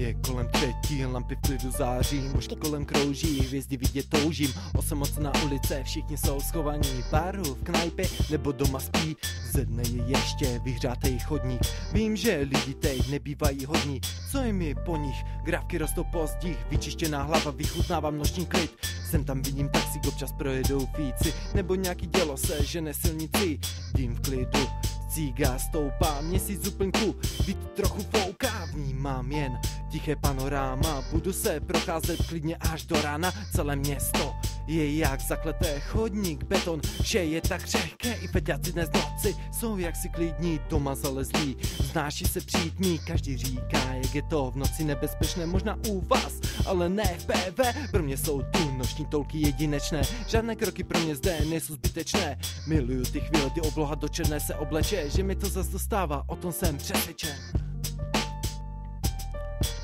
Je kolem 3, lampy v klidu září, mužky kolem krouží, hvězdy vidět toužím. Osamocená ulice, všichni jsou schovaní, baru, v knajpě nebo doma spí. Ze dne je ještě vyhřátej chodník, vím, že lidi teď nebývají hodní. Co je mi po nich, grávky rostou pozdích, vyčištěná hlava vychutnávám noční klid. Sem tam vidím taxík, občas projedou fíci, nebo nějaký dělo se žene silnici. Dým v klidu, cíga stoupá, měsíc úplňku, vítr trochu fouká, vnímám jen tiché panoráma. Budu se procházet klidně až do rána, celé město je jak zakleté, chodník, beton, vše je tak křehké, i feťáci dnes noci jsou jaksi klidní, doma zalezlí, znáší se přítmí, každý říká, jak je to v noci nebezpečné, možná u vás, ale ne v PV, pro mě jsou tu noční toulky jedinečné, žádné kroky pro mě zde nejsou zbytečné, miluju ty chvíle, kdy obloha do černé se obleče, že mi to zas dostává, o tom jsem přesvědčen.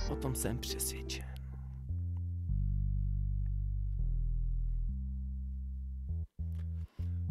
O tom jsem přesvědčen.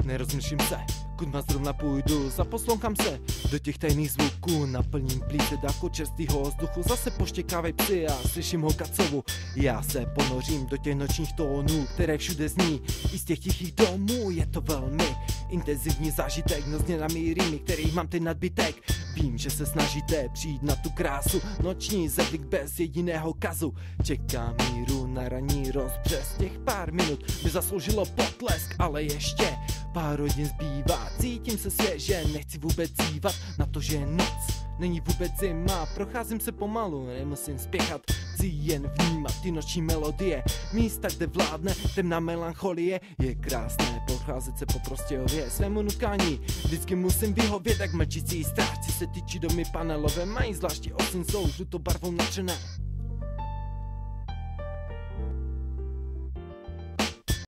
Nerozmýšlím se, kudma zrovna půjdu, zaposlouchám se do těch tajných zvuků, naplním plíce dávku čerstvýho vzduchu, zase poštěkávají psy a slyším ho kacovu. Já se ponořím do těch nočních tónů, které všude zní, i z těch tichých domů, je to velmi intenzivní zážitek, no změnami rýmy, kterých mám teď nadbytek. Vím, že se snažíte přijít na tu krásu, noční zevlik bez jediného kazu. Čekám míru na ranní rozbřes, těch pár minut by zasloužilo potlesk, ale ještě pár hodin zbývá, cítím se svěže, nechci vůbec dívat na to, že je noc, není vůbec zima, procházím se pomalu, nemusím spěchat, chci jen vnímat ty noční melodie, místa, kde vládne temná melancholie, je krásné procházet se po Prostějově, svému nutkání vždycky musím vyhovět, jak mlčící strážci se tyčí domy panelové, mají zvláště osyn, jsou žlutou barvou natřené.